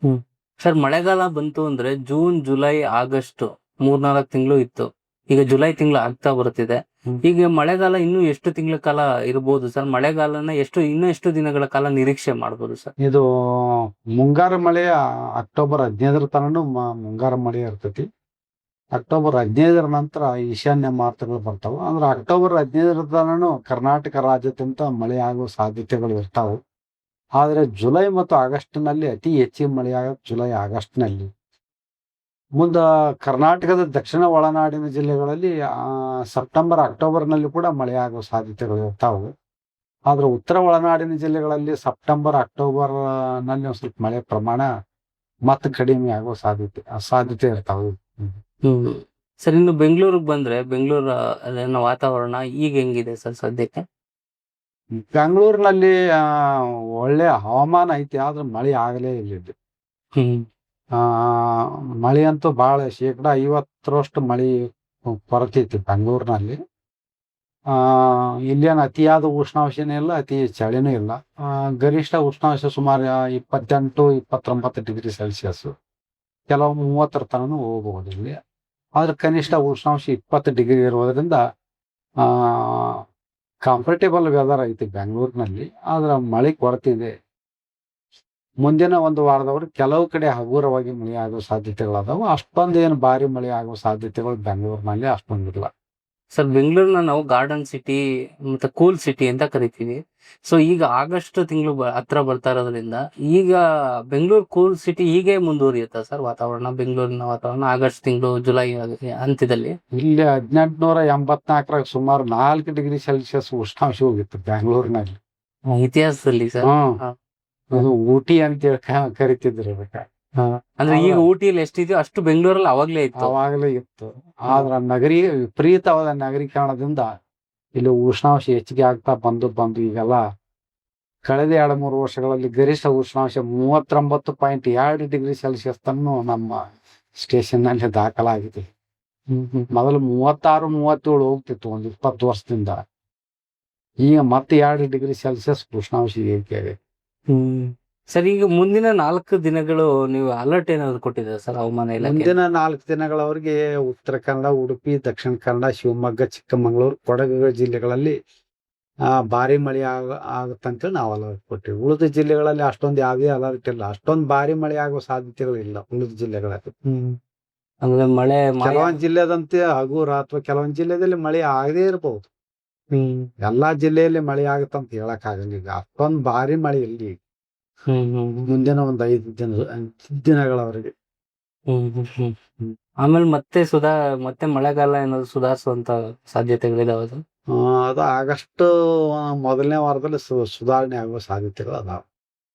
ಹ್ಮ್ sir, ಮಳೆಗಾಲ ಬಂತು ಅಂದ್ರೆ ಜೂನ್, ಜುಲೈ, ಆಗಸ್ಟ್ 3-4 ತಿಂಗಳು ಇತ್ತು. ಈಗ ಜುಲೈ ತಿಂಗಳು ಆಗ್ತಾ ಬರ್ತಿದೆ. ಈಗ ಮಳೆಗಾಲ ಇನ್ನು ಎಷ್ಟು ತಿಂಗಳ ಕಾಲ ಇರಬಹುದು ಸರ್? ಮಳೆಗಾಲನ ಇನ್ನು ಎಷ್ಟು ದಿನಗಳ ಕಾಲ ನಿರೀಕ್ಷೆ ಮಾಡಬಹುದು ಸರ್? ಇದು ಮುಂಗಾರು ಮಳೆ ಅಕ್ಟೋಬರ್ 15 ತನನು ಮುಂಗಾರು ಮಳೆ ಇರ್ತೈತಿ. ಅಕ್ಟೋಬರ್ 15 ನಂತರ ಈಶಾನ್ಯ ಮಾರುತಗಳು ಬರ್ತಾವ. ಅಂದ್ರೆ ಅಕ್ಟೋಬರ್ 15 ತನನು ಕರ್ನಾಟಕ ರಾಜ್ಯಾದ್ಯಂತ ಮಳೆ ಆಗುವ ಸಾಧ್ಯತೆಗಳು ಇರ್ತಾವೆ. ಆದ್ರೆ ಜುಲೈ ಮತ್ತು ಆಗಸ್ಟ್ ನಲ್ಲಿ ಅತಿ ಹೆಚ್ಚಿನ ಮಳೆ ಆಗೋದು ಜುಲೈ ಆಗಸ್ಟ್ ನಲ್ಲಿ. ಮುಂದ ಕರ್ನಾಟಕದ ದಕ್ಷಿಣ ಒಳನಾಡಿನ ಜಿಲ್ಲೆಗಳಲ್ಲಿ ಸೆಪ್ಟೆಂಬರ್ ಅಕ್ಟೋಬರ್ ನಲ್ಲಿ ಕೂಡ ಮಳೆ ಆಗುವ ಸಾಧ್ಯತೆಗಳು ಇರ್ತಾವೆ. ಆದ್ರೆ ಉತ್ತರ ಒಳನಾಡಿನ ಜಿಲ್ಲೆಗಳಲ್ಲಿ ಸೆಪ್ಟೆಂಬರ್ ಅಕ್ಟೋಬರ್ ನಲ್ಲಿ ಒಂದ್ ಸ್ವಲ್ಪ ಮಳೆ ಪ್ರಮಾಣ ಮತ್ತೆ ಕಡಿಮೆ ಆಗುವ ಸಾಧ್ಯತೆ ಇರ್ತಾವೆ. ಸರ್, ಇನ್ನು ಬೆಂಗಳೂರಿಗೆ ಬಂದ್ರೆ ಬೆಂಗಳೂರ ವಾತಾವರಣ ಈಗ ಹೆಂಗಿದೆ ಸರ್ ಸದ್ಯಕ್ಕೆ? ಬೆಂಗಳೂರಿನಲ್ಲಿ ಒಳ್ಳೆ ಹವಾಮಾನ ಐತಿ, ಆದ್ರೆ ಮಳೆ ಆಗಲೇ ಇಲ್ಲ. ಮಳೆ ಅಂತೂ ಬಹಳ 50% ಮಳೆ ಕೊರತೆ ಐತಿ ಬೆಂಗಳೂರಿನಲ್ಲಿ. ಇಲ್ಲೇನು ಅತಿಯಾದ ಉಷ್ಣಾಂಶನೂ ಇಲ್ಲ, ಅತಿ ಚಳಿನೂ ಇಲ್ಲ. ಗರಿಷ್ಠ ಉಷ್ಣಾಂಶ ಸುಮಾರು 28-29 ಡಿಗ್ರಿ ಸೆಲ್ಸಿಯಸ್, ಕೆಲವು 30 ತನೂ ಹೋಗಬಹುದು ಇಲ್ಲಿ. ಆದ್ರೆ ಕನಿಷ್ಠ ಉಷ್ಣಾಂಶ 20 ಡಿಗ್ರಿ ಇರೋದ್ರಿಂದ ಕಂಫರ್ಟೇಬಲ್ ವೆದರ್ ಐತಿ ಬೆಂಗಳೂರಿನಲ್ಲಿ. ಆದ್ರೆ ಮಳೆ ಕೊರತೆ ಇದೆ. ಮುಂದಿನ ಒಂದು ವಾರದವರೆಗೆ ಕೆಲವು ಕಡೆ ಹಗುರವಾಗಿ ಮಳೆ ಆಗುವ ಸಾಧ್ಯತೆಗಳದಾವು. ಅಷ್ಟೊಂದು ಏನು ಭಾರಿ ಮಳೆ ಆಗುವ ಸಾಧ್ಯತೆಗಳು ಬೆಂಗಳೂರಿನಲ್ಲಿ ಅಷ್ಟೊಂದಿಲ್ಲ. ಸರ್, ಬೆಂಗಳೂರನ್ನ ನಾವು ಗಾರ್ಡನ್ ಸಿಟಿ ಮತ್ತೆ ಕೂಲ್ ಸಿಟಿ ಅಂತ ಕರಿತೀವಿ. ಸೊ ಈಗ ಆಗಸ್ಟ್ ತಿಂಗಳು ಹತ್ರ ಬರ್ತಾ ಇರೋದ್ರಿಂದ ಈಗ ಬೆಂಗಳೂರು ಕೂಲ್ ಸಿಟಿ ಹೀಗೆ ಮುಂದುವರಿಯುತ್ತಾ ಸರ್ ವಾತಾವರಣ? ಬೆಂಗಳೂರಿನ ವಾತಾವರಣ ಆಗಸ್ಟ್ ತಿಂಗಳು, ಜುಲೈ ಅಂತ್ಯದಲ್ಲಿ ಇಲ್ಲಿ 1884 ಸುಮಾರು 4 ಡಿಗ್ರಿ ಸೆಲ್ಸಿಯಸ್ ಉಷ್ಣಾಂಶ ಹೋಗಿತ್ತು ಬೆಂಗಳೂರಿನಲ್ಲಿ ಇತಿಹಾಸದಲ್ಲಿ ಸರ್. ಅದು ಊಟಿ ಅಂತೇಳಿ ಕರಿತಿದ್ರು ಅದಕ್ಕೆ. ಅಂದ್ರೆ ಈಗ ಊಟಿಯಲ್ಲಿ ಎಷ್ಟಿದೆಯೋ ಅಷ್ಟು ಬೆಂಗಳೂರಲ್ಲಿ ಅವಾಗ್ಲೇ ಇತ್ತು. ಆದ್ರ ವಿಪರೀತವಾದ ನಗರೀಕರಣದಿಂದ ಇಲ್ಲಿ ಉಷ್ಣಾಂಶ ಹೆಚ್ಚಿಗೆ ಆಗ್ತಾ ಬಂದು ಈಗೆಲ್ಲ ಕಳೆದ 2-3 ವರ್ಷಗಳಲ್ಲಿ ಗರಿಷ್ಠ ಉಷ್ಣಾಂಶ 39.2 ಡಿಗ್ರಿ ಸೆಲ್ಸಿಯಸ್ ತನೂ ನಮ್ಮ ಸ್ಟೇಷನ್ ನಲ್ಲಿ ದಾಖಲಾಗಿದೆ. ಮೊದಲು 36-37 ಹೋಗ್ತಿತ್ತು ಒಂದು 20 ವರ್ಷದಿಂದ. ಈಗ ಮತ್ತೆ 2 ಡಿಗ್ರಿ ಸೆಲ್ಸಿಯಸ್ ಉಷ್ಣಾಂಶ ಏರಿಕೆ ಆಗಿದೆ. ಸರ್, ಈಗ ಮುಂದಿನ 4 ದಿನಗಳು ನೀವು ಅಲರ್ಟ್ ಏನಾದ್ರು ಕೊಟ್ಟಿದ್ದಾರೆ ಸರ್ ಹವಾಮಾನ ಇಲಾಖೆ? ಮುಂದಿನ 4 ದಿನಗಳವರೆಗೆ ಉತ್ತರ ಕನ್ನಡ, ಉಡುಪಿ, ದಕ್ಷಿಣ ಕನ್ನಡ, ಶಿವಮೊಗ್ಗ, ಚಿಕ್ಕಮಗಳೂರು, ಕೊಡಗು ಜಿಲ್ಲೆಗಳಲ್ಲಿ ಭಾರಿ ಮಳೆ ಆಗುತ್ತಂತೇಳಿ ನಾವು ಅಲರ್ಟ್ ಕೊಟ್ಟಿವಿ. ಉಳಿದ ಜಿಲ್ಲೆಗಳಲ್ಲಿ ಅಷ್ಟೊಂದು ಯಾವುದೇ ಅಲರ್ಟ್ ಇಲ್ಲ. ಅಷ್ಟೊಂದು ಭಾರಿ ಮಳೆ ಆಗುವ ಸಾಧ್ಯತೆಗಳು ಇಲ್ಲ ಉಳಿದ ಜಿಲ್ಲೆಗಳಲ್ಲಿ. ಅಂದ್ರೆ ಮಳೆ ಕೆಲವೊಂದು ಜಿಲ್ಲೆದಂತೆ ಹಗುರ ಅಥವಾ ಕೆಲವೊಂದು ಜಿಲ್ಲೆದಲ್ಲಿ ಮಳೆ ಆಗದೇ ಇರಬಹುದು. ಎಲ್ಲಾ ಜಿಲ್ಲೆಯಲ್ಲಿ ಮಳೆ ಆಗುತ್ತಂತ ಹೇಳಕ್ ಆಗಂಗಿಲ್ಲ. ಅಷ್ಟೊಂದು ಭಾರಿ ಮಳೆ ಇಲ್ಲಿ ಮುಂದಿನ ಒಂದು 5 ದಿನಗಳವರೆಗೆ. ಆಮೇಲೆ ಮತ್ತೆ ಮಳೆಗಾಲ ಏನಾದ್ರು ಸುಧಾರಿಸುವಂತ ಸಾಧ್ಯತೆಗಳಿದಾವೆ? ಅದು ಆಗಸ್ಟ್ ಮೊದಲನೇ ವಾರದಲ್ಲಿ ಸುಧಾರಣೆ ಆಗುವ ಸಾಧ್ಯತೆಗಳು ಅದಾವ.